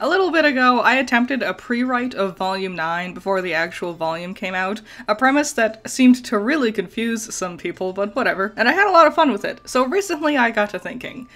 A little bit ago, I attempted a pre-write of Volume 9 before the actual volume came out, a premise that seemed to really confuse some people, but whatever, and I had a lot of fun with it. So recently I got to thinking,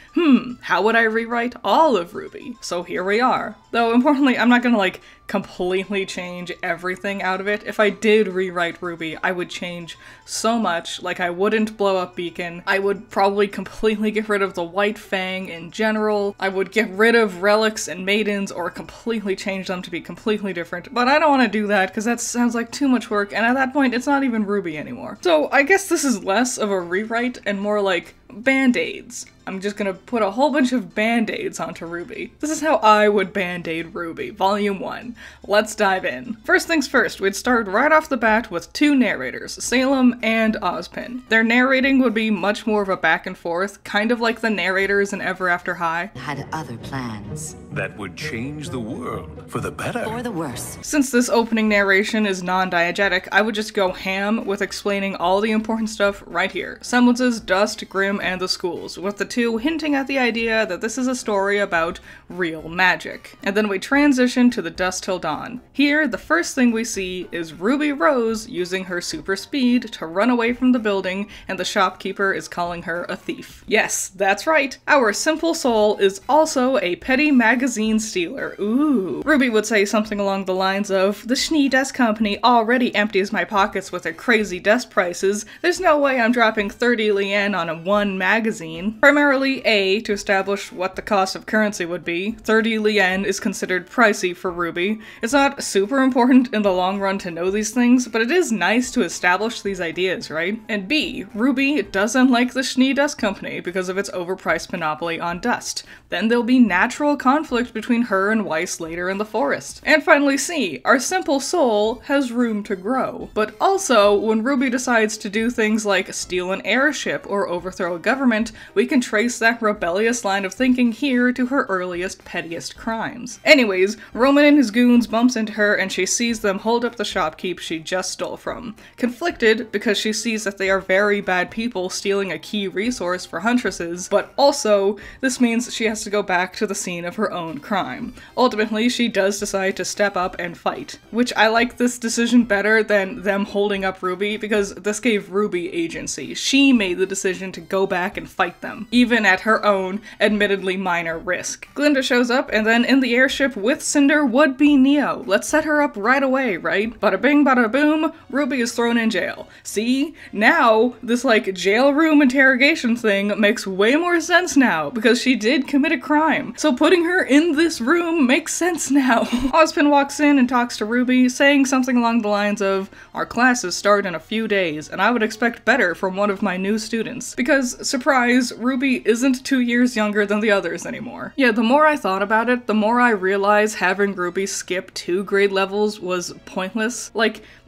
how would I rewrite all of RWBY? So here we are. Though importantly, I'm not gonna completely change everything out of it. If I did rewrite RWBY, I would change so much. Like, I wouldn't blow up Beacon. I would probably completely get rid of the White Fang in general. I would get rid of Relics and Maidens or completely change them to be completely different. But I don't want to do that because that sounds like too much work, and at that point it's not even RWBY anymore. So I guess this is less of a rewrite and more like band-aids. I'm just gonna put a whole bunch of band-aids onto RWBY. This is how I would band-aid RWBY, Volume 1. Let's dive in. First things first, we'd start right off the bat with two narrators, Salem and Ozpin. Their narrating would be much more of a back and forth, kind of like the narrators in Ever After High. Had other plans. That would change the world for the better. Or the worse. Since this opening narration is non-diegetic, I would just go ham with explaining all the important stuff right here. Semblances, Dust, Grimm, and the schools, with the two hinting at the idea that this is a story about real magic. And then we transition to the Dusk Till Dawn. Here, the first thing we see is Ruby Rose using her super speed to run away from the building, and the shopkeeper is calling her a thief. Yes, that's right, our simple soul is also a petty magazine stealer. Ooh. Ruby would say something along the lines of, "The Schnee Desk Company already empties my pockets with their crazy desk prices. There's no way I'm dropping 30 lien on one magazine." Primarily, A, to establish what the cost of currency would be. 30 lien is considered pricey for RWBY. It's not super important in the long run to know these things, but it is nice to establish these ideas, right? And B, RWBY doesn't like the Schnee Desk Company because of its overpriced monopoly on dust. Then there'll be natural conflict between her and Weiss later in the forest. And finally C, our simple soul has room to grow. But also, when RWBY decides to do things like steal an airship or overthrow a government, we can trace that rebellious line of thinking here to her earliest, pettiest crimes. Anyways, Roman and his goons bumps into her and she sees them hold up the shopkeep she just stole from. Conflicted because she sees that they are very bad people stealing a key resource for huntresses, but also this means she has to go back to the scene of her own crime. Ultimately, she does decide to step up and fight, which I like this decision better than them holding up RWBY because this gave RWBY agency. She made the decision to go back and fight them, even at her own, admittedly minor risk. Glinda shows up, and then in the airship with Cinder would be Neo. Let's set her up right away, right? Bada bing, bada boom, RWBY is thrown in jail. See? Now, this jail room interrogation thing makes way more sense now, because she did commit a crime. So putting her in this room makes sense now. Ozpin walks in and talks to RWBY, saying something along the lines of, "Our classes start in a few days, and I would expect better from one of my new students." Because, surprise, RWBY isn't 2 years younger than the others anymore. Yeah, the more I thought about it, the more I realized having RWBY skip 2 grade levels was pointless.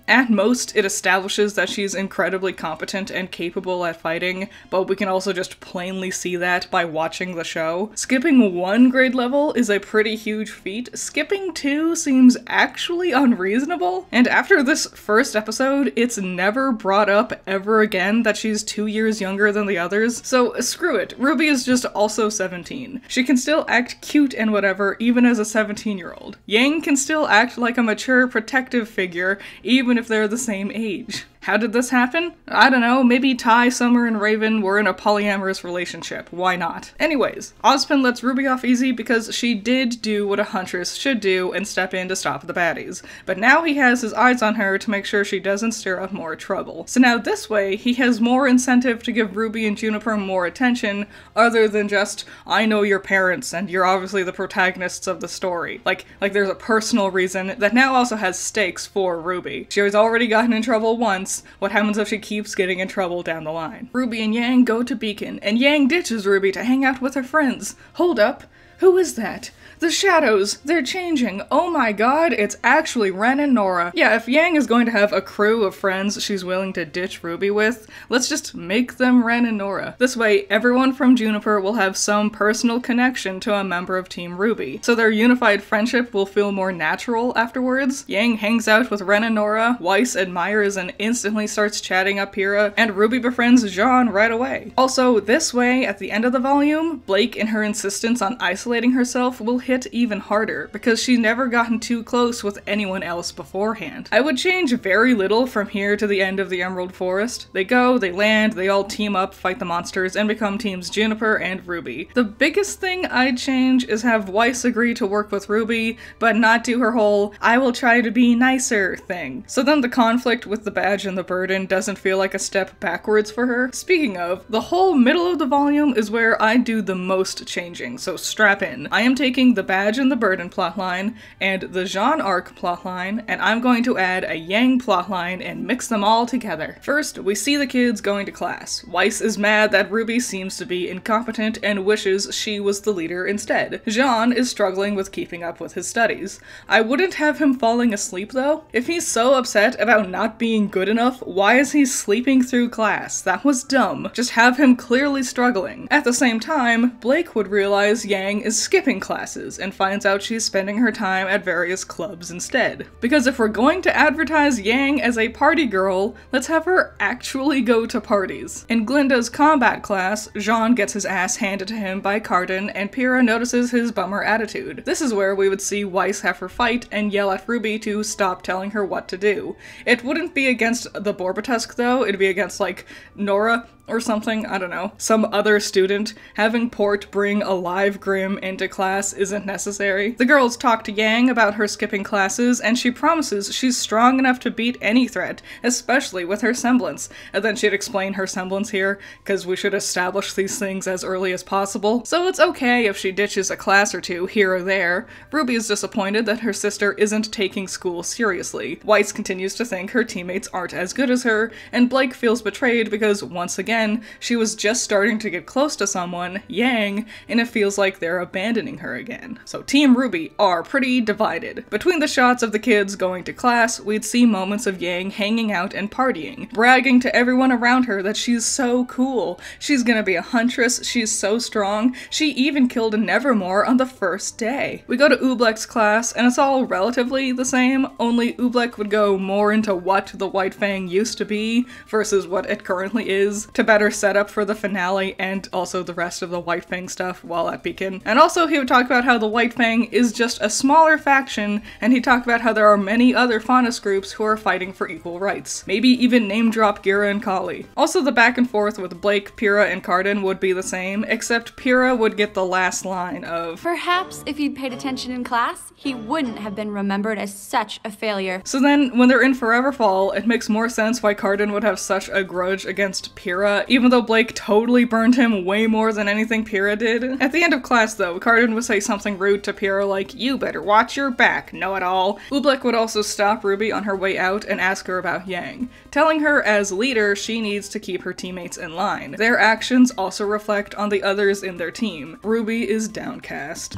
At most, it establishes that she's incredibly competent and capable at fighting, but we can also just plainly see that by watching the show. Skipping 1 grade level is a pretty huge feat. Skipping 2 seems actually unreasonable, and after this first episode, it's never brought up ever again that she's 2 years younger than the others, so screw it. RWBY is just also 17. She can still act cute and whatever, even as a 17-year-old. Yang can still act like a mature, protective figure, even if they're the same age. How did this happen? I don't know, maybe Ty, Summer, and Raven were in a polyamorous relationship. Why not? Anyways, Ozpin lets RWBY off easy because she did do what a huntress should do and step in to stop the baddies. But now he has his eyes on her to make sure she doesn't stir up more trouble. So now this way, he has more incentive to give RWBY and Juniper more attention, other than just, I know your parents and you're obviously the protagonists of the story. Like there's a personal reason that now also has stakes for RWBY. She has already gotten in trouble once. What happens if she keeps getting in trouble down the line? RWBY and Yang go to Beacon, and Yang ditches RWBY to hang out with her friends. Hold up. Who is that? The shadows! They're changing! Oh my god, it's actually Ren and Nora. Yeah, if Yang is going to have a crew of friends she's willing to ditch RWBY with, let's just make them Ren and Nora. This way, everyone from Juniper will have some personal connection to a member of Team RWBY, so their unified friendship will feel more natural afterwards. Yang hangs out with Ren and Nora, Weiss admires and instantly starts chatting up Pyrrha, and RWBY befriends Jean right away. Also, this way, at the end of the volume, Blake and her insistence on isolating isolating herself will hit even harder because she's never gotten too close with anyone else beforehand. I would change very little from here to the end of the Emerald Forest. They go, they land, they all team up, fight the monsters, and become teams Juniper and Ruby. The biggest thing I'd change is have Weiss agree to work with Ruby, but not do her whole "I will try to be nicer" thing. So then the conflict with the badge and the burden doesn't feel like a step backwards for her. Speaking of, the whole middle of the volume is where I do the most changing, so strap in. I am taking the badge and the burden plotline and the Jean arc plotline, and I'm going to add a Yang plotline and mix them all together. First, we see the kids going to class. Weiss is mad that Ruby seems to be incompetent and wishes she was the leader instead. Jean is struggling with keeping up with his studies. I wouldn't have him falling asleep though. If he's so upset about not being good enough, why is he sleeping through class? That was dumb. Just have him clearly struggling. At the same time, Blake would realize Yang is skipping classes and finds out she's spending her time at various clubs instead. Because if we're going to advertise Yang as a party girl, let's have her actually go to parties. In Glinda's combat class, Jean gets his ass handed to him by Cardin, and Pyrrha notices his bummer attitude. This is where we would see Weiss have her fight and yell at Ruby to stop telling her what to do. It wouldn't be against the Borbatusk though, it'd be against like Nora or something, I don't know, some other student. Having Port bring a live Grimm into class isn't necessary. The girls talk to Yang about her skipping classes, and she promises she's strong enough to beat any threat, especially with her semblance. And then she'd explain her semblance here, because we should establish these things as early as possible. So it's okay if she ditches a class or two here or there. Ruby is disappointed that her sister isn't taking school seriously. Weiss continues to think her teammates aren't as good as her, and Blake feels betrayed because, once again, she was just starting to get close to someone, Yang, and it feels like they're abandoning her again. So Team RWBY are pretty divided. Between the shots of the kids going to class, we'd see moments of Yang hanging out and partying, bragging to everyone around her that she's so cool, she's gonna be a huntress, she's so strong, she even killed a Nevermore on the first day. We go to Oobleck's class, and it's all relatively the same, only Oobleck would go more into what the White Fang used to be versus what it currently is, to better set up for the finale and also the rest of the White Fang stuff while at Beacon. And also he would talk about how the White Fang is just a smaller faction, and he talked about how there are many other Faunus groups who are fighting for equal rights. Maybe even name drop Gira and Kali. Also the back and forth with Blake, Pyrrha, and Cardin would be the same, except Pyrrha would get the last line of, "Perhaps if he'd paid attention in class, he wouldn't have been remembered as such a failure." So then, when they're in Forever Fall, it makes more sense why Cardin would have such a grudge against Pyrrha, even though Blake totally burned him way more than anything Pyrrha did. At the end of class though, Cardin would say something rude to Pyrrha like, "You better watch your back, know-it-all." Oobleck would also stop Ruby on her way out and ask her about Yang, telling her as leader she needs to keep her teammates in line. Their actions also reflect on the others in their team. Ruby is downcast.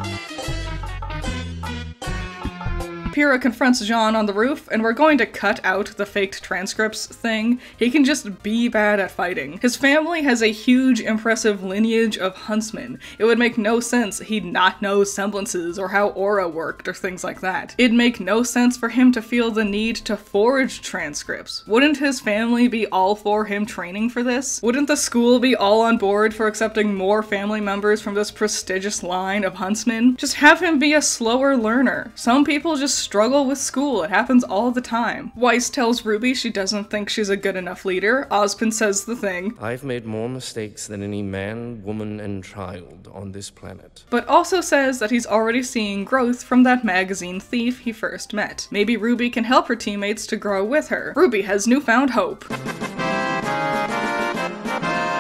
Pyrrha confronts Jean on the roof, and we're going to cut out the faked transcripts thing. He can just be bad at fighting. His family has a huge, impressive lineage of huntsmen. It would make no sense he'd not know semblances or how aura worked or things like that. It'd make no sense for him to feel the need to forge transcripts. Wouldn't his family be all for him training for this? Wouldn't the school be all on board for accepting more family members from this prestigious line of huntsmen? Just have him be a slower learner. Some people just struggle with school. It happens all the time. Weiss tells Ruby she doesn't think she's a good enough leader. Ozpin says the thing. "I've made more mistakes than any man, woman, and child on this planet." But also says that he's already seeing growth from that magazine thief he first met. Maybe Ruby can help her teammates to grow with her. Ruby has newfound hope.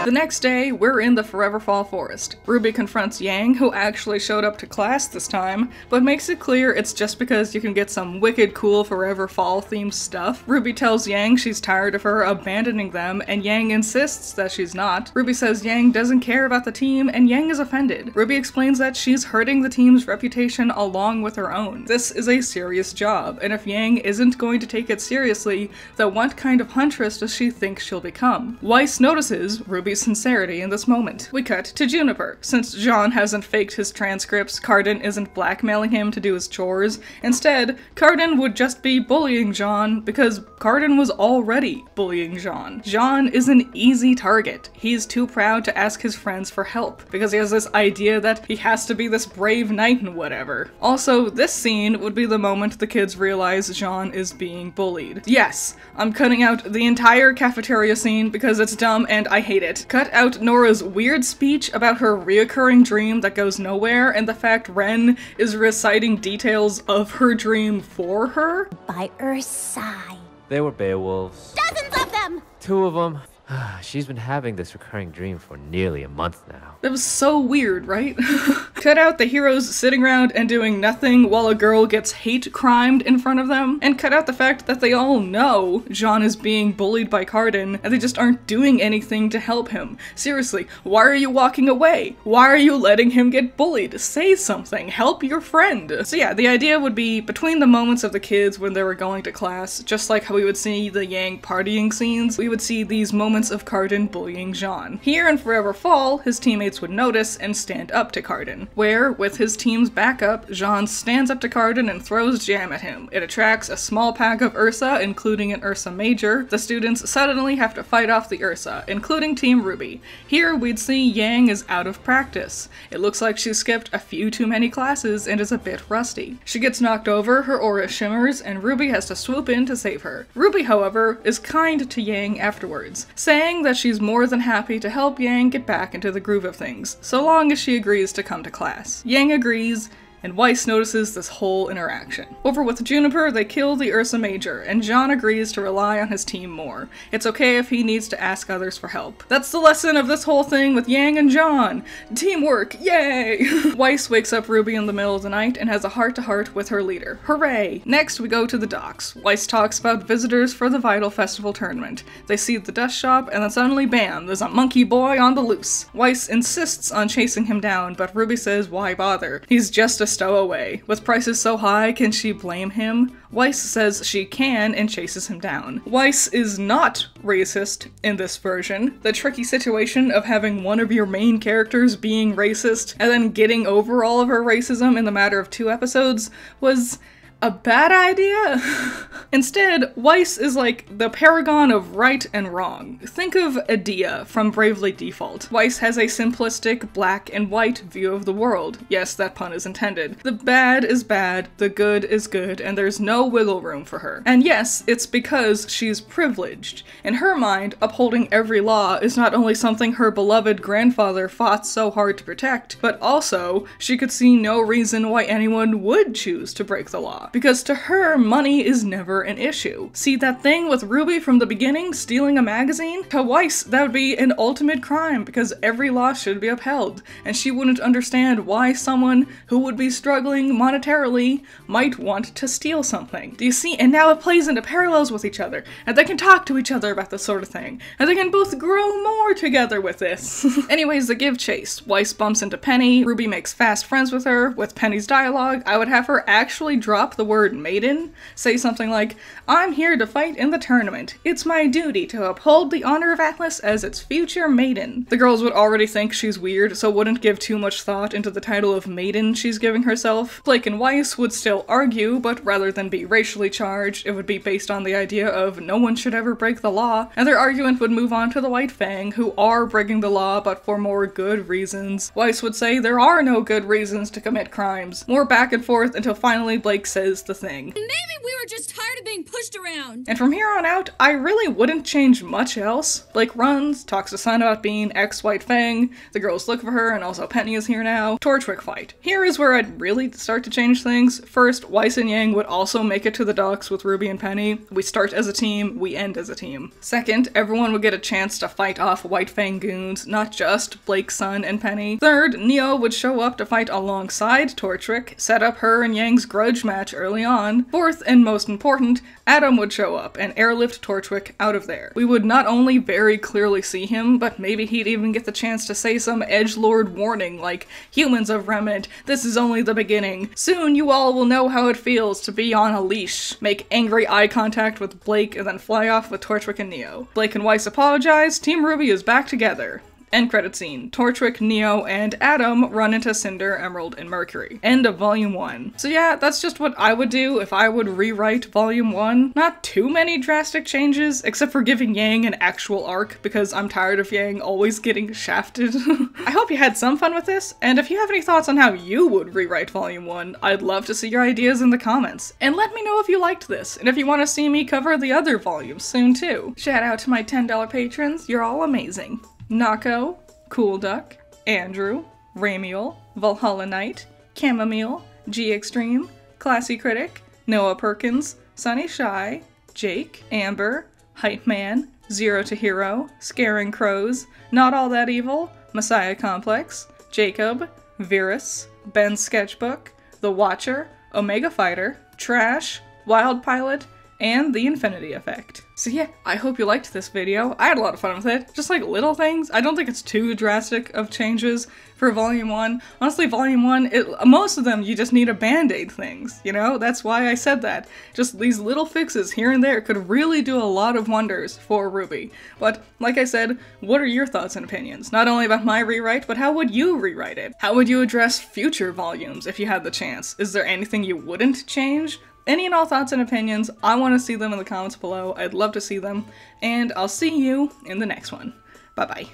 The next day, we're in the Forever Fall Forest. Ruby confronts Yang, who actually showed up to class this time, but makes it clear it's just because you can get some wicked cool Forever Fall themed stuff. Ruby tells Yang she's tired of her abandoning them, and Yang insists that she's not. Ruby says Yang doesn't care about the team, and Yang is offended. Ruby explains that she's hurting the team's reputation along with her own. This is a serious job, and if Yang isn't going to take it seriously, then what kind of huntress does she think she'll become? Weiss notices Ruby Ruby's sincerity in this moment. We cut to Juniper. Since John hasn't faked his transcripts, Carden isn't blackmailing him to do his chores. Instead, Carden would just be bullying John because Carden was already bullying John. John is an easy target. He's too proud to ask his friends for help because he has this idea that he has to be this brave knight and whatever. Also, this scene would be the moment the kids realize John is being bullied. Yes, I'm cutting out the entire cafeteria scene because it's dumb and I hate it. Cut out Nora's weird speech about her reoccurring dream that goes nowhere and the fact Ren is reciting details of her dream for her. By Earth's side. They were Beowulfs. Dozens of them! 2 of them. She's been having this recurring dream for nearly a month now. That was so weird, right? Cut out the heroes sitting around and doing nothing while a girl gets hate crimed in front of them, and cut out the fact that they all know John is being bullied by Carden and they just aren't doing anything to help him. Seriously, why are you walking away? Why are you letting him get bullied? Say something, help your friend. So yeah, the idea would be between the moments of the kids when they were going to class, just like how we would see the Yang partying scenes, we would see these moments of Carden bullying John. Here in Forever Fall, his teammates would notice and stand up to Carden, where, with his team's backup, John stands up to Carden and throws jam at him. It attracts a small pack of Ursa, including an Ursa Major. The students suddenly have to fight off the Ursa, including Team RWBY. Here, we'd see Yang is out of practice. It looks like she skipped a few too many classes and is a bit rusty. She gets knocked over, her aura shimmers, and RWBY has to swoop in to save her. RWBY, however, is kind to Yang afterwards, saying that she's more than happy to help Yang get back into the groove of things, so long as she agrees to come to class. Yang agrees, and Weiss notices this whole interaction. Over with Juniper, they kill the Ursa Major, and John agrees to rely on his team more. It's okay if he needs to ask others for help. That's the lesson of this whole thing with Yang and John! Teamwork, yay! Weiss wakes up RWBY in the middle of the night and has a heart-to-heart with her leader. Hooray! Next, we go to the docks. Weiss talks about visitors for the Vital Festival tournament. They see the dust shop, and then suddenly bam, there's a monkey boy on the loose. Weiss insists on chasing him down, but RWBY says why bother? He's just a stowaway. With prices so high, can she blame him? Weiss says she can and chases him down. Weiss is not racist in this version. The tricky situation of having one of your main characters being racist and then getting over all of her racism in the matter of 2 episodes was a bad idea? Instead, Weiss is like the paragon of right and wrong. Think of Adia from Bravely Default. Weiss has a simplistic black and white view of the world. Yes, that pun is intended. The bad is bad, the good is good, and there's no wiggle room for her. And yes, it's because she's privileged. In her mind, upholding every law is not only something her beloved grandfather fought so hard to protect, but also she could see no reason why anyone would choose to break the law. Because to her, money is never an issue. See that thing with RWBY from the beginning, stealing a magazine? To Weiss, that would be an ultimate crime because every law should be upheld, and she wouldn't understand why someone who would be struggling monetarily might want to steal something. Do you see? And now it plays into parallels with each other, and they can talk to each other about this sort of thing, and they can both grow more together with this. Anyways, the give chase. Weiss bumps into Penny, RWBY makes fast friends with her. With Penny's dialogue, I would have her actually drop the word maiden, say something like, "I'm here to fight in the tournament. It's my duty to uphold the honor of Atlas as its future maiden." The girls would already think she's weird, so wouldn't give too much thought into the title of maiden she's giving herself. Blake and Weiss would still argue, but rather than be racially charged, it would be based on the idea of no one should ever break the law, and their argument would move on to the White Fang, who are breaking the law but for more good reasons. Weiss would say there are no good reasons to commit crimes. More back and forth until finally Blake says the thing. Maybe we were just tired of being pushed around. And from here on out, I really wouldn't change much else. Blake runs, talks to Sun about being ex-White Fang, the girls look for her, and also Penny is here now. Torchwick fight. Here is where I'd really start to change things. First, Weiss and Yang would also make it to the docks with RWBY and Penny. We start as a team, we end as a team. Second, everyone would get a chance to fight off White Fang goons, not just Blake, Sun, and Penny. Third, Neo would show up to fight alongside Torchwick, set up her and Yang's grudge match early on. Fourth, and most important, Adam would show up and airlift Torchwick out of there. We would not only very clearly see him, but maybe he'd even get the chance to say some edgelord warning like, "Humans of Remnant, this is only the beginning. Soon you all will know how it feels to be on a leash." Make angry eye contact with Blake and then fly off with Torchwick and Neo. Blake and Weiss apologize, Team RWBY is back together. End credit scene. Torchwick, Neo, and Adam run into Cinder, Emerald, and Mercury. End of Volume 1. So yeah, that's just what I would do if I would rewrite Volume 1. Not too many drastic changes, except for giving Yang an actual arc, because I'm tired of Yang always getting shafted. I hope you had some fun with this, and if you have any thoughts on how you would rewrite Volume 1, I'd love to see your ideas in the comments. And let me know if you liked this, and if you want to see me cover the other volumes soon too. Shout out to my $10 patrons, you're all amazing. Nako, Cool Duck, Andrew, Ramiel, Valhalla Knight, Chamomile, G Extreme, Classy Critic, Noah Perkins, Sunny Shy, Jake, Amber, Hype Man, Zero to Hero, Scaring Crows, Not All That Evil, Messiah Complex, Jacob, Virus, Ben's Sketchbook, The Watcher, Omega Fighter, Trash, Wild Pilot, and The Infinity Effect. So yeah, I hope you liked this video. I had a lot of fun with it. Just like little things. I don't think it's too drastic of changes for Volume 1. Honestly, Volume 1, most of them you just need a band-aid things, you know? That's why I said that. Just these little fixes here and there could really do a lot of wonders for RWBY. But like I said, what are your thoughts and opinions? Not only about my rewrite, but how would you rewrite it? How would you address future volumes if you had the chance? Is there anything you wouldn't change? Any and all thoughts and opinions, I want to see them in the comments below. I'd love to see them, and I'll see you in the next one. Bye-bye.